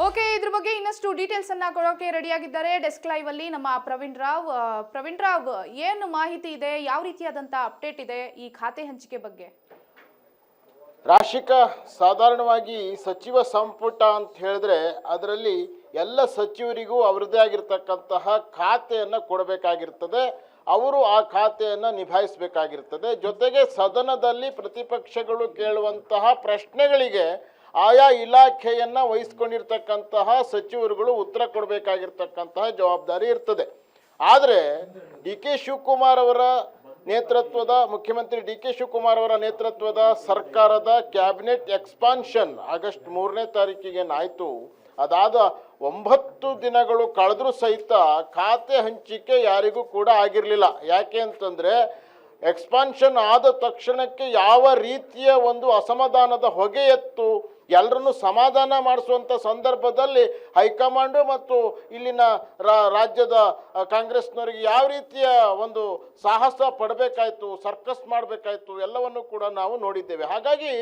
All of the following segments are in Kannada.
ಓಕೆ, ಇದ್ರ ಬಗ್ಗೆ ಇನ್ನಷ್ಟು ಡೀಟೇಲ್ಸ್ ಅನ್ನ ಕೊಡೋಕೆ ರೆಡಿಯಾಗಿದ್ದಾರೆ ಡೆಸ್ಕ್ ಲೈವ್ ಅಲ್ಲಿ ನಮ್ಮ ಪ್ರವೀಣ್ ರಾವ್, ಏನು ಮಾಹಿತಿ ಇದೆ, ಯಾವ ರೀತಿಯಾದಂತ ಅಪ್ಡೇಟ್ ಇದೆ ಈ ಖಾತೆ ಹಂಚಿಕೆ ಬಗ್ಗೆ? ರಾಶಿಕಾ, ಸಾಧಾರಣವಾಗಿ ಸಚಿವ ಸಂಪುಟ ಅಂತ ಹೇಳಿದ್ರೆ ಅದರಲ್ಲಿ ಎಲ್ಲ ಸಚಿವರಿಗೂ ಅವರದೇ ಆಗಿರ್ತಕ್ಕಂತಹ ಖಾತೆಯನ್ನು ಕೊಡಬೇಕಾಗಿರ್ತದೆ. ಅವರು ಆ ಖಾತೆಯನ್ನು ನಿಭಾಯಿಸಬೇಕಾಗಿರ್ತದೆ. ಜೊತೆಗೆ ಸದನದಲ್ಲಿ ಪ್ರತಿಪಕ್ಷಗಳು ಕೇಳುವಂತಹ ಪ್ರಶ್ನೆಗಳಿಗೆ ಆಯಾ ಇಲಾಖೆಯನ್ನು ವಹಿಸ್ಕೊಂಡಿರ್ತಕ್ಕಂತಹ ಸಚಿವರುಗಳು ಉತ್ತರ ಕೊಡಬೇಕಾಗಿರ್ತಕ್ಕಂತಹ ಜವಾಬ್ದಾರಿ ಇರ್ತದೆ. ಆದರೆ ಡಿ ಕೆ ಶಿವಕುಮಾರ್ ಅವರ ನೇತೃತ್ವದ ಮುಖ್ಯಮಂತ್ರಿ ಡಿ ಕೆ ಶಿವಕುಮಾರ್ ಅವರ ನೇತೃತ್ವದ ಸರ್ಕಾರದ ಕ್ಯಾಬಿನೆಟ್ ಎಕ್ಸ್ಪಾನ್ಷನ್ ಆಗಸ್ಟ್ 3ನೇ ತಾರೀಕಿಗೆ ಆಯಿತು. ಅದಾದ 9 ದಿನಗಳು ಕಳೆದ್ರೂ ಸಹಿತ ಖಾತೆ ಹಂಚಿಕೆ ಯಾರಿಗೂ ಕೂಡ ಆಗಿರಲಿಲ್ಲ. ಯಾಕೆ ಅಂತಂದರೆ ಎಕ್ಸ್ಪಾನ್ಷನ್ ಆದ ತಕ್ಷಣಕ್ಕೆ ಯಾವ ರೀತಿಯ ಒಂದು ಅಸಮಾಧಾನದ ಹೊಗೆ ಎತ್ತು ಎಲ್ಲರನ್ನು ಸಮಾಧಾನ ಮಾಡಿಸುವಂಥ ಸಂದರ್ಭದಲ್ಲಿ ಹೈಕಮಾಂಡು ಮತ್ತು ಇಲ್ಲಿನ ರಾಜ್ಯದ ಕಾಂಗ್ರೆಸ್ನವರಿಗೆ ಯಾವ ರೀತಿಯ ಒಂದು ಸಾಹಸ ಪಡಬೇಕಾಯ್ತು, ಸರ್ಕಸ್ ಮಾಡಬೇಕಾಯ್ತು, ಎಲ್ಲವನ್ನು ಕೂಡ ನಾವು ನೋಡಿದ್ದೇವೆ. ಹಾಗಾಗಿ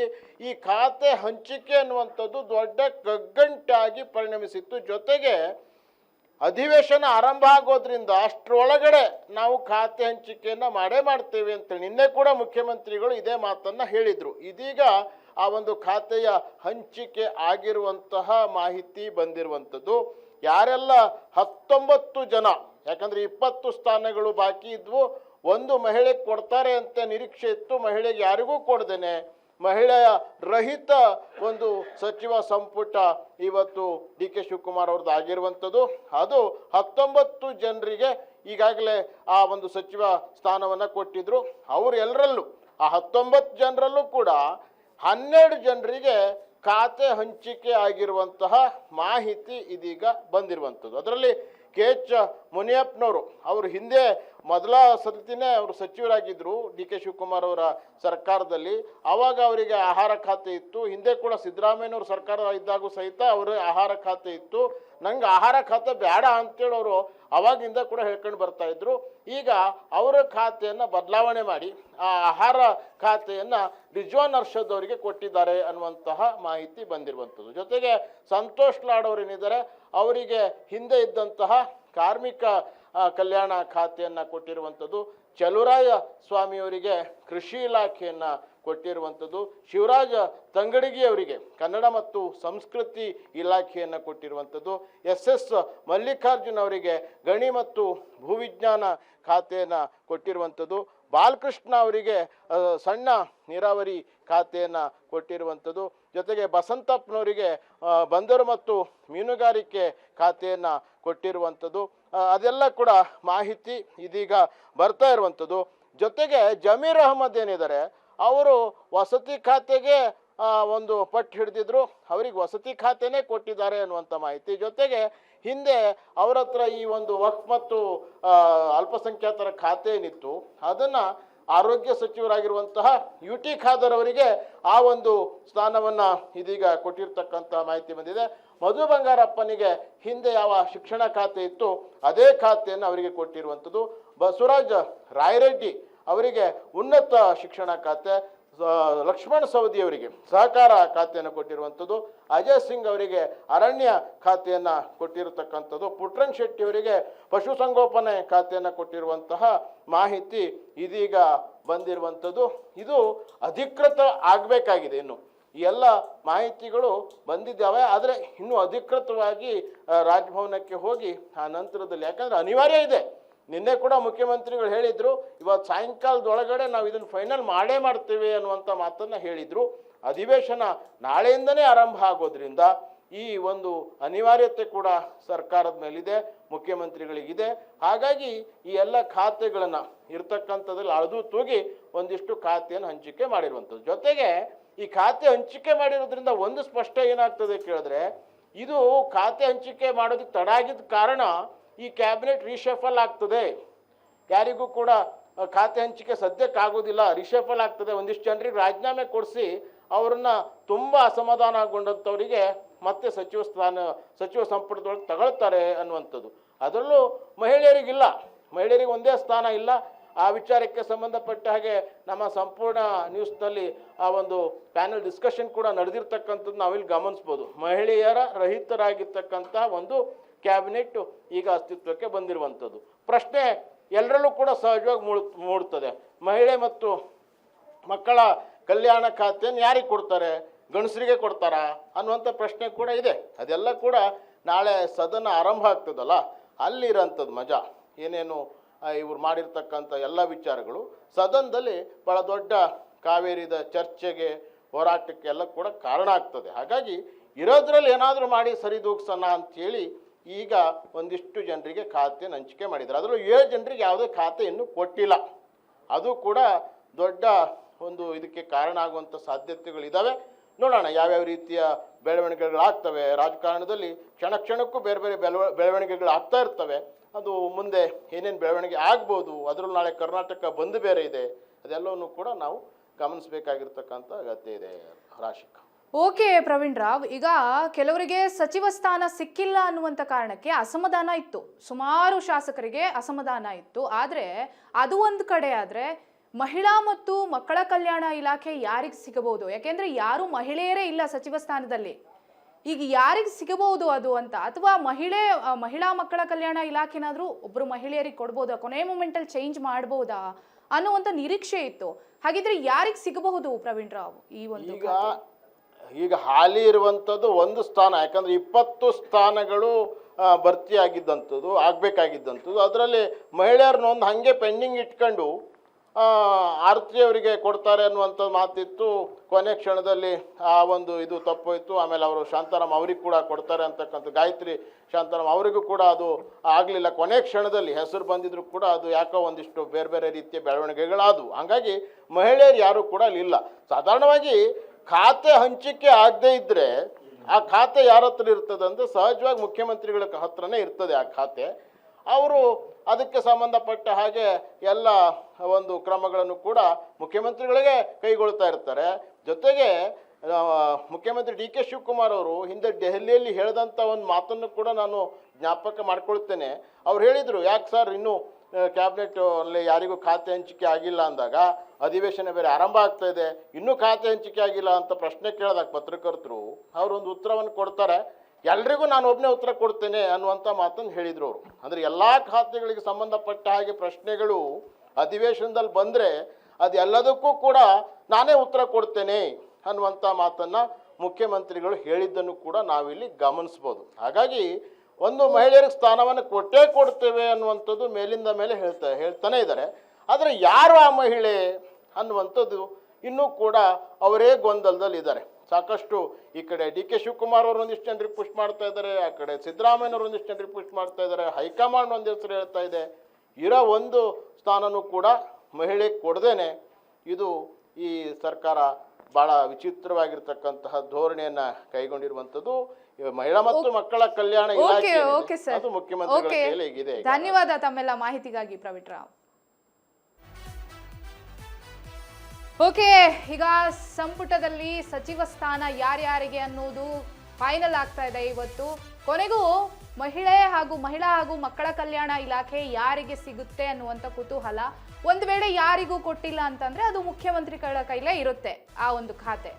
ಈ ಖಾತೆ ಹಂಚಿಕೆ ಅನ್ನುವಂಥದ್ದು ದೊಡ್ಡ ಕಗ್ಗಂಟಾಗಿ ಪರಿಣಮಿಸಿತ್ತು. ಜೊತೆಗೆ ಅಧಿವೇಶನ ಆರಂಭ ಆಗೋದ್ರಿಂದ ಅಷ್ಟರೊಳಗಡೆ ನಾವು ಖಾತೆ ಹಂಚಿಕೆಯನ್ನು ಮಾಡ್ತೇವೆ ಅಂತೇಳಿ ನಿನ್ನೆ ಕೂಡ ಮುಖ್ಯಮಂತ್ರಿಗಳು ಇದೇ ಮಾತನ್ನು ಹೇಳಿದರು. ಇದೀಗ ಆ ಒಂದು ಖಾತೆಯ ಹಂಚಿಕೆ ಆಗಿರುವಂತಹ ಮಾಹಿತಿ ಬಂದಿರುವಂಥದ್ದು. ಯಾರೆಲ್ಲ 19 ಜನ, ಯಾಕಂದರೆ 20 ಸ್ಥಾನಗಳು ಬಾಕಿ ಇದ್ವು, ಒಂದು ಮಹಿಳೆಗೆ ಕೊಡ್ತಾರೆ ಅಂತ ನಿರೀಕ್ಷೆ ಇತ್ತು. ಮಹಿಳೆಗೆ ಯಾರಿಗೂ ಕೊಡ್ದೇನೆ ಮಹಿಳೆಯ ರಹಿತ ಒಂದು ಸಚಿವ ಸಂಪುಟ ಇವತ್ತು ಡಿ ಕೆ ಶಿವಕುಮಾರ್ ಅವ್ರದ್ದು ಆಗಿರುವಂಥದ್ದು. ಅದು 19 ಜನರಿಗೆ ಈಗಾಗಲೇ ಆ ಒಂದು ಸಚಿವ ಸ್ಥಾನವನ್ನು ಕೊಟ್ಟಿದ್ರು. ಅವರು ಎಲ್ಲರಲ್ಲೂ ಆ 19 ಜನರಲ್ಲೂ ಕೂಡ 12 ಜನರಿಗೆ ಖಾತೆ ಹಂಚಿಕೆ ಆಗಿರುವಂತಹ ಮಾಹಿತಿ ಇದೀಗ ಬಂದಿರುವಂಥದ್ದು. ಅದರಲ್ಲಿ ಕೆ ಎಚ್ ಮುನಿಯಪ್ಪನವರು, ಅವರು ಹಿಂದೆ ಮೊದಲ ಸತಿನೇ ಅವರು ಸಚಿವರಾಗಿದ್ದರು ಡಿ ಕೆ ಶಿವಕುಮಾರ್ ಅವರ ಸರ್ಕಾರದಲ್ಲಿ. ಆವಾಗ ಅವರಿಗೆ ಆಹಾರ ಖಾತೆ ಇತ್ತು. ಹಿಂದೆ ಕೂಡ ಸಿದ್ದರಾಮಯ್ಯನವ್ರ ಸರ್ಕಾರ ಇದ್ದಾಗೂ ಸಹಿತ ಅವರು ಆಹಾರ ಖಾತೆ ಇತ್ತು. ನಂಗೆ ಆಹಾರ ಖಾತೆ ಬೇಡ ಅಂತೇಳಿ ಅವರು ಅವಾಗಿಂದ ಕೂಡ ಹೇಳ್ಕೊಂಡು ಬರ್ತಾ ಇದ್ರು. ಈಗ ಅವರ ಖಾತೆಯನ್ನು ಬದಲಾವಣೆ ಮಾಡಿ ಆ ಆಹಾರ ಖಾತೆಯನ್ನು ರಿಜ್ವಾನ್ ಅರ್ಷದ್ ಅವರಿಗೆ ಕೊಟ್ಟಿದ್ದಾರೆ ಅನ್ನುವಂತಹ ಮಾಹಿತಿ ಬಂದಿರುವಂಥದ್ದು. ಜೊತೆಗೆ ಸಂತೋಷ್ ಲಾಡ್ ಅವರೇನಿದ್ದಾರೆ ಅವರಿಗೆ ಹಿಂದೆ ಇದ್ದಂತಹ ಕಾರ್ಮಿಕ ಕಲ್ಯಾಣ ಖಾತೆಯನ್ನು ಕೊಟ್ಟಿರುವಂಥದ್ದು. ಚಲುರಾಯ ಸ್ವಾಮಿಯವರಿಗೆ ಕೃಷಿ ಇಲಾಖೆಯನ್ನು ಕೊಟ್ಟಿರುವಂಥದ್ದು. ಶಿವರಾಜ ತಂಗಡಗಿ ಅವರಿಗೆ ಕನ್ನಡ ಮತ್ತು ಸಂಸ್ಕೃತಿ ಇಲಾಖೆಯನ್ನು ಕೊಟ್ಟಿರುವಂಥದ್ದು. ಎಸ್ ಮಲ್ಲಿಕಾರ್ಜುನ್ ಅವರಿಗೆ ಗಣಿ ಮತ್ತು ಭೂವಿಜ್ಞಾನ ಖಾತೆಯನ್ನು ಕೊಟ್ಟಿರುವಂಥದ್ದು. ಬಾಲಕೃಷ್ಣ ಅವರಿಗೆ ಸಣ್ಣ ನೀರಾವರಿ ಖಾತೆಯನ್ನು ಕೊಟ್ಟಿರುವಂಥದ್ದು. ಜೊತೆಗೆ ಬಸಂತಪ್ಪನವರಿಗೆ ಬಂದರು ಮತ್ತು ಮೀನುಗಾರಿಕೆ ಖಾತೆಯನ್ನು ಕೊಟ್ಟಿರುವಂಥದ್ದು. ಅದೆಲ್ಲ ಕೂಡ ಮಾಹಿತಿ ಇದೀಗ ಬರ್ತಾ ಇರುವಂಥದ್ದು. ಜೊತೆಗೆ ಜಮೀರ್ ಅಹಮದ್ ಏನಿದ್ದಾರೆ ಅವರು ವಸತಿ ಖಾತೆಗೆ ಒಂದು ಪಟ್ಟು ಹಿಡಿದಿದ್ರು, ಅವರಿಗೆ ವಸತಿ ಖಾತೆನೇ ಕೊಟ್ಟಿದ್ದಾರೆ ಅನ್ನುವಂಥ ಮಾಹಿತಿ. ಜೊತೆಗೆ ಹಿಂದೆ ಅವರ ಹತ್ರ ಈ ಒಂದು ವಕ್ಫ್ ಮತ್ತು ಅಲ್ಪಸಂಖ್ಯಾತರ ಖಾತೆ ಏನಿತ್ತು ಅದನ್ನು ಆರೋಗ್ಯ ಸಚಿವರಾಗಿರುವಂತಹ ಯು ಟಿ ಖಾದರ್ ಅವರಿಗೆ ಆ ಒಂದು ಸ್ಥಾನವನ್ನು ಇದೀಗ ಕೊಟ್ಟಿರ್ತಕ್ಕಂಥ ಮಾಹಿತಿ ಬಂದಿದೆ. ಮಧು ಬಂಗಾರಪ್ಪನಿಗೆ ಹಿಂದೆ ಯಾವ ಶಿಕ್ಷಣ ಖಾತೆ ಇತ್ತು ಅದೇ ಖಾತೆಯನ್ನು ಅವರಿಗೆ ಕೊಟ್ಟಿರುವಂಥದ್ದು. ಬಸವರಾಜ ರಾಯರೆಡ್ಡಿ ಅವರಿಗೆ ಉನ್ನತ ಶಿಕ್ಷಣ ಖಾತೆ, ಲಕ್ಷ್ಮಣ್ ಸವದಿ ಅವರಿಗೆ ಸಹಕಾರ ಖಾತೆಯನ್ನು ಕೊಟ್ಟಿರುವಂಥದ್ದು, ಅಜಯ್ ಸಿಂಗ್ ಅವರಿಗೆ ಅರಣ್ಯ ಖಾತೆಯನ್ನು ಕೊಟ್ಟಿರತಕ್ಕಂಥದ್ದು, ಪುಟ್ರಂಗ್ ಶೆಟ್ಟಿ ಅವರಿಗೆ ಪಶುಸಂಗೋಪನೆ ಖಾತೆಯನ್ನು ಕೊಟ್ಟಿರುವಂತಹ ಮಾಹಿತಿ ಇದೀಗ ಬಂದಿರುವಂಥದ್ದು. ಇದು ಅಧಿಕೃತ ಆಗಬೇಕಾಗಿದೆ. ಇನ್ನು ಈ ಎಲ್ಲ ಮಾಹಿತಿಗಳು ಬಂದಿದ್ದಾವೆ, ಆದರೆ ಇನ್ನೂ ಅಧಿಕೃತವಾಗಿ ರಾಜಭವನಕ್ಕೆ ಹೋಗಿ ಆ ನಂತರದಲ್ಲಿ, ಯಾಕಂದರೆ ಅನಿವಾರ್ಯ ಇದೆ. ನಿನ್ನೆ ಕೂಡ ಮುಖ್ಯಮಂತ್ರಿಗಳು ಹೇಳಿದರು ಇವತ್ತು ಸಾಯಂಕಾಲದೊಳಗಡೆ ನಾವು ಇದನ್ನು ಫೈನಲ್ ಮಾಡ್ತೇವೆ ಅನ್ನುವಂಥ ಮಾತನ್ನು ಹೇಳಿದರು. ಅಧಿವೇಶನ ನಾಳೆಯಿಂದನೇ ಆರಂಭ ಆಗೋದ್ರಿಂದ ಈ ಒಂದು ಅನಿವಾರ್ಯತೆ ಕೂಡ ಸರ್ಕಾರದ ಮೇಲಿದೆ, ಮುಖ್ಯಮಂತ್ರಿಗಳಿಗಿದೆ. ಹಾಗಾಗಿ ಈ ಎಲ್ಲ ಖಾತೆಗಳನ್ನು ಇರ್ತಕ್ಕಂಥದ್ರಲ್ಲಿ ಅಳೆದು ತೂಗಿ ಒಂದಿಷ್ಟು ಖಾತೆಯನ್ನು ಹಂಚಿಕೆ ಮಾಡಿರುವಂಥದ್ದು. ಜೊತೆಗೆ ಈ ಖಾತೆ ಹಂಚಿಕೆ ಮಾಡಿರೋದ್ರಿಂದ ಒಂದು ಸ್ಪಷ್ಟ ಏನಾಗ್ತದೆ ಕೇಳಿದ್ರೆ, ಇದು ಖಾತೆ ಹಂಚಿಕೆ ಮಾಡೋದಕ್ಕೆ ತಡ ಆಗಿದ್ದ ಕಾರಣ ಈ ಕ್ಯಾಬಿನೆಟ್ ರೀಶಫಲ್ ಆಗ್ತದೆ. ಯಾರಿಗೂ ಕೂಡ ಖಾತೆ ಹಂಚಿಕೆ ಸದ್ಯಕ್ಕೆ ಆಗೋದಿಲ್ಲ, ರೀಶಫಲ್ ಆಗ್ತದೆ. ಒಂದಿಷ್ಟು ಜನರಿಗೆ ರಾಜೀನಾಮೆ ಕೊಡಿಸಿ ಅವ್ರನ್ನ ತುಂಬ ಅಸಮಾಧಾನಗೊಂಡಂಥವರಿಗೆ ಮತ್ತೆ ಸಚಿವ ಸಂಪುಟದೊಳಗೆ ತಗೊಳ್ತಾರೆ ಅನ್ನುವಂಥದ್ದು. ಅದರಲ್ಲೂ ಮಹಿಳೆಯರಿಗಿಲ್ಲ, ಮಹಿಳೆಯರಿಗೆ ಒಂದೇ ಸ್ಥಾನ ಇಲ್ಲ. ಆ ವಿಚಾರಕ್ಕೆ ಸಂಬಂಧಪಟ್ಟ ಹಾಗೆ ನಮ್ಮ ಸಂಪೂರ್ಣ ನ್ಯೂಸ್ನಲ್ಲಿ ಆ ಒಂದು ಪ್ಯಾನಲ್ ಡಿಸ್ಕಷನ್ ಕೂಡ ನಡೆದಿರ್ತಕ್ಕಂಥದ್ದು ನಾವಿಲ್ಲಿ ಗಮನಿಸ್ಬೋದು. ಮಹಿಳೆಯರ ರಹಿತರಾಗಿರ್ತಕ್ಕಂಥ ಒಂದು ಕ್ಯಾಬಿನೆಟ್ ಈಗ ಅಸ್ತಿತ್ವಕ್ಕೆ ಬಂದಿರುವಂಥದ್ದು. ಪ್ರಶ್ನೆ ಎಲ್ಲರಲ್ಲೂ ಕೂಡ ಸಹಜವಾಗಿ ಮೂಡ್ತದೆ, ಮಹಿಳೆ ಮತ್ತು ಮಕ್ಕಳ ಕಲ್ಯಾಣ ಖಾತೆಯನ್ನು ಯಾರಿಗೆ ಕೊಡ್ತಾರೆ, ಗಂಡಸರಿಗೆ ಕೊಡ್ತಾರಾ ಅನ್ನುವಂಥ ಪ್ರಶ್ನೆ ಕೂಡ ಇದೆ. ಅದೆಲ್ಲ ಕೂಡ ನಾಳೆ ಸದನ ಆರಂಭ ಆಗ್ತದಲ್ಲ, ಅಲ್ಲಿರೋಂಥದ್ದು ಮಜಾ. ಏನೇನು ಇವ್ರು ಮಾಡಿರ್ತಕ್ಕಂಥ ಎಲ್ಲ ವಿಚಾರಗಳು ಸದನದಲ್ಲಿ ಭಾಳ ದೊಡ್ಡ ಕಾವೇರಿದ ಚರ್ಚೆಗೆ, ಹೋರಾಟಕ್ಕೆ ಎಲ್ಲ ಕೂಡ ಕಾರಣ ಆಗ್ತದೆ. ಹಾಗಾಗಿ ಇರೋದ್ರಲ್ಲಿ ಏನಾದರೂ ಮಾಡಿ ಸರಿದೂಗ್ಸೋಣ ಅಂಥೇಳಿ ಈಗ ಒಂದಿಷ್ಟು ಜನರಿಗೆ ಖಾತೆಯನ್ನು ಹಂಚಿಕೆ ಮಾಡಿದ್ದಾರೆ. ಅದರಲ್ಲೂ 7 ಜನರಿಗೆ ಯಾವುದೇ ಖಾತೆ ಇನ್ನೂ ಕೊಟ್ಟಿಲ್ಲ. ಅದು ಕೂಡ ದೊಡ್ಡ ಒಂದು ಇದಕ್ಕೆ ಕಾರಣ ಆಗುವಂಥ ಸಾಧ್ಯತೆಗಳಿದ್ದಾವೆ. ನೋಡೋಣ ಯಾವ್ಯಾವ ರೀತಿಯ ಬೆಳವಣಿಗೆಗಳಾಗ್ತವೆ. ರಾಜಕಾರಣದಲ್ಲಿ ಕ್ಷಣ ಕ್ಷಣಕ್ಕೂ ಬೇರೆ ಬೇರೆ ಬೆಳವಣಿಗೆಗಳು ಆಗ್ತಾ ಇರ್ತವೆ. ಅದು ಮುಂದೆ ಏನೇನು ಬೆಳವಣಿಗೆ ಆಗ್ಬೋದು, ಅದರಲ್ಲೂ ನಾಳೆ ಕರ್ನಾಟಕ ಬಂದ್ ಬೇರೆ ಇದೆ. ಅದೆಲ್ಲವನ್ನೂ ಕೂಡ ನಾವು ಗಮನಿಸಬೇಕಾಗಿರ್ತಕ್ಕಂಥ ಅಗತ್ಯ ಇದೆ. ರಾಶಿಕಾ. ಓಕೆ ಪ್ರವೀಣ್ ರಾವ್, ಈಗ ಕೆಲವರಿಗೆ ಸಚಿವ ಸ್ಥಾನ ಸಿಕ್ಕಿಲ್ಲ ಅನ್ನುವಂಥ ಕಾರಣಕ್ಕೆ ಅಸಮಾಧಾನ ಇತ್ತು, ಸುಮಾರು ಶಾಸಕರಿಗೆ ಅಸಮಾಧಾನ ಇತ್ತು. ಆದರೆ ಅದು ಒಂದು ಕಡೆ ಆದರೆ ಮಹಿಳಾ ಮತ್ತು ಮಕ್ಕಳ ಕಲ್ಯಾಣ ಇಲಾಖೆ ಯಾರಿಗೆ ಸಿಗಬಹುದು? ಯಾಕೆಂದ್ರೆ ಯಾರು ಮಹಿಳೆಯರೇ ಇಲ್ಲ ಸಚಿವ ಸ್ಥಾನದಲ್ಲಿ. ಈಗ ಯಾರಿಗೆ ಸಿಗಬಹುದು ಅದು ಅಂತ, ಅಥವಾ ಮಹಿಳಾ ಮಕ್ಕಳ ಕಲ್ಯಾಣ ಇಲಾಖೆನಾದ್ರೂ ಒಬ್ರು ಮಹಿಳೆಯರಿಗೆ ಕೊಡ್ಬೋದಾ, ಕೊನೆ ಮೂಮೆಂಟಲ್ಲಿ ಚೇಂಜ್ ಮಾಡ್ಬೋದಾ ಅನ್ನುವಂಥ ನಿರೀಕ್ಷೆ ಇತ್ತು. ಹಾಗಿದ್ರೆ ಯಾರಿಗೆ ಸಿಗಬಹುದು ಪ್ರವೀಣ್ ರಾವ್ ಈ ಒಂದು? ಈಗ ಹಾಲಿ ಇರುವಂಥದ್ದು ಒಂದು ಸ್ಥಾನ, ಯಾಕಂದ್ರೆ 20 ಸ್ಥಾನಗಳು ಭರ್ತಿ ಆಗಿದ್ದಂಥದ್ದು, ಆಗಬೇಕಾಗಿದ್ದಂಥದ್ದು. ಅದರಲ್ಲಿ ಮಹಿಳೆಯರನ್ನ ಒಂದು ಹಾಗೆ ಪೆಂಡಿಂಗ್ ಇಟ್ಕೊಂಡು ಆರತಿ ಅವರಿಗೆ ಕೊಡ್ತಾರೆ ಅನ್ನುವಂಥ ಮಾತಿತ್ತು. ಕೊನೆ ಕ್ಷಣದಲ್ಲಿ ಆ ಒಂದು ಇದು ತಪ್ಪೋಯ್ತು. ಆಮೇಲೆ ಅವರು ಶಾಂತಾರಾಮ್ ಅವ್ರಿಗೆ ಕೂಡ ಕೊಡ್ತಾರೆ ಅಂತಕ್ಕಂಥ, ಗಾಯತ್ರಿ ಶಾಂತಾರಾಮ್ ಅವರಿಗೂ ಕೂಡ ಅದು ಆಗಲಿಲ್ಲ. ಕೊನೆ ಕ್ಷಣದಲ್ಲಿ ಹೆಸರು ಬಂದಿದ್ರು ಕೂಡ ಅದು ಯಾಕೋ ಒಂದಿಷ್ಟು ಬೇರೆ ಬೇರೆ ರೀತಿಯ ಬೆಳವಣಿಗೆಗಳಾದವು. ಹಾಗಾಗಿ ಮಹಿಳೆಯರು ಯಾರು ಕೂಡ ಅಲ್ಲಿಲ್ಲ. ಸಾಧಾರಣವಾಗಿ ಖಾತೆ ಹಂಚಿಕೆ ಆಗದೇ ಇದ್ದರೆ ಆ ಖಾತೆ ಯಾರ ಹತ್ರ ಇರ್ತದೆ ಅಂದರೆ ಸಹಜವಾಗಿ ಮುಖ್ಯಮಂತ್ರಿಗಳ ಹತ್ರನೇ ಇರ್ತದೆ ಆ ಖಾತೆ. ಅವರು ಅದಕ್ಕೆ ಸಂಬಂಧಪಟ್ಟ ಹಾಗೆ ಎಲ್ಲ ಒಂದು ಕ್ರಮಗಳನ್ನು ಕೂಡ ಮುಖ್ಯಮಂತ್ರಿಗಳಿಗೆ ಕೈಗೊಳ್ತಾ ಇರ್ತಾರೆ. ಜೊತೆಗೆ ಮುಖ್ಯಮಂತ್ರಿ ಡಿ ಕೆ ಶಿವಕುಮಾರ್ ಅವರು ಹಿಂದೆ ದೆಹಲಿಯಲ್ಲಿ ಹೇಳಿದಂಥ ಒಂದು ಮಾತನ್ನು ಕೂಡ ನಾನು ಜ್ಞಾಪಕ ಮಾಡ್ಕೊಳ್ತೇನೆ. ಅವ್ರು ಹೇಳಿದರು, ಯಾಕೆ ಸರ್ ಇನ್ನೂ ಕ್ಯಾಬಿನೆಟ್ ಅಲ್ಲಿ ಯಾರಿಗೂ ಖಾತೆ ಹಂಚಿಕೆ ಆಗಿಲ್ಲ ಅಂದಾಗ, ಅಧಿವೇಶನ ಬೇರೆ ಆರಂಭ ಆಗ್ತಾ ಇದೆ, ಇನ್ನೂ ಖಾತೆ ಹಂಚಿಕೆ ಆಗಿಲ್ಲ ಅಂತ ಪ್ರಶ್ನೆ ಕೇಳಿದಾಗ ಪತ್ರಕರ್ತರು ಅವರೊಂದು ಉತ್ತರವನ್ನು ಕೊಡ್ತಾರೆ. ಎಲ್ರಿಗೂ ನಾನು ಒಬ್ಬನೇ ಉತ್ತರ ಕೊಡ್ತೇನೆ ಅನ್ನುವಂಥ ಮಾತನ್ನು ಹೇಳಿದರು ಅವರು. ಅಂದರೆ ಎಲ್ಲ ಖಾತೆಗಳಿಗೆ ಸಂಬಂಧಪಟ್ಟ ಹಾಗೆ ಪ್ರಶ್ನೆಗಳು ಅಧಿವೇಶನದಲ್ಲಿ ಬಂದರೆ ಅದು ಎಲ್ಲದಕ್ಕೂ ಕೂಡ ನಾನೇ ಉತ್ತರ ಕೊಡ್ತೇನೆ ಅನ್ನುವಂಥ ಮಾತನ್ನು ಮುಖ್ಯಮಂತ್ರಿಗಳು ಹೇಳಿದ್ದನ್ನು ಕೂಡ ನಾವಿಲ್ಲಿ ಗಮನಿಸ್ಬೋದು. ಹಾಗಾಗಿ ಒಂದು ಮಹಿಳೆಯರಿಗೆ ಸ್ಥಾನವನ್ನು ಕೊಟ್ಟೇ ಕೊಡ್ತೇವೆ ಅನ್ನುವಂಥದ್ದು ಮೇಲಿಂದ ಮೇಲೆ ಹೇಳ್ತಾನೆ ಇದ್ದಾರೆ. ಆದರೆ ಯಾರು ಆ ಮಹಿಳೆ ಅನ್ನುವಂಥದ್ದು ಇನ್ನೂ ಕೂಡ ಅವರೇ ಗೊಂದಲದಲ್ಲಿದ್ದಾರೆ. ಸಾಕಷ್ಟು ಈ ಕಡೆ ಡಿ ಕೆ ಶಿವಕುಮಾರ್ ಅವರು ಒಂದಿಷ್ಟು ಜನರಿಗೆ ಪುಷ್ ಮಾಡ್ತಾ ಇದ್ದಾರೆ, ಆ ಕಡೆ ಸಿದ್ದರಾಮಯ್ಯನವರು ಒಂದಿಷ್ಟು ಜನರಿಗೆ ಪುಷ್ ಮಾಡ್ತಾ ಇದ್ದಾರೆ, ಹೈಕಮಾಂಡ್ ಒಂದು ಹೆಸರು ಹೇಳ್ತಾ ಇದೆ. ಇರೋ ಒಂದು ಸ್ಥಾನನೂ ಕೂಡ ಮಹಿಳೆ ಕೊಡದೇನೆ ಇದು ಈ ಸರ್ಕಾರ ಭಾಳ ವಿಚಿತ್ರವಾಗಿರ್ತಕ್ಕಂತಹ ಧೋರಣೆಯನ್ನ ಕೈಗೊಂಡಿರುವಂಥದ್ದು. ಮಹಿಳಾ ಮತ್ತು ಮಕ್ಕಳ ಕಲ್ಯಾಣ ಇಲಾಖೆ ಅದು ಮುಖ್ಯಮಂತ್ರಿಗಳ ಕೈಯಲ್ಲಿ ಇದೆ. ಧನ್ಯವಾದ ತಮ್ಮೆಲ್ಲ ಮಾಹಿತಿಗಾಗಿ ಪ್ರವೀಣ್ ರಾವ್. ಓಕೆ, ಈಗ ಸಂಪುಟದಲ್ಲಿ ಸಚಿವ ಸ್ಥಾನ ಯಾರ್ಯಾರಿಗೆ ಅನ್ನೋದು ಫೈನಲ್ ಆಗ್ತಾ ಇದೆ ಇವತ್ತು. ಕೊನೆಗೂ ಮಹಿಳಾ ಹಾಗೂ ಮಕ್ಕಳ ಕಲ್ಯಾಣ ಇಲಾಖೆ ಯಾರಿಗೆ ಸಿಗುತ್ತೆ ಅನ್ನುವಂಥ ಕುತೂಹಲ. ಒಂದು ವೇಳೆ ಯಾರಿಗೂ ಕೊಟ್ಟಿಲ್ಲ ಅಂತಂದ್ರೆ ಅದು ಮುಖ್ಯಮಂತ್ರಿಗಳ ಕೈಲೇ ಇರುತ್ತೆ ಆ ಒಂದು ಖಾತೆ.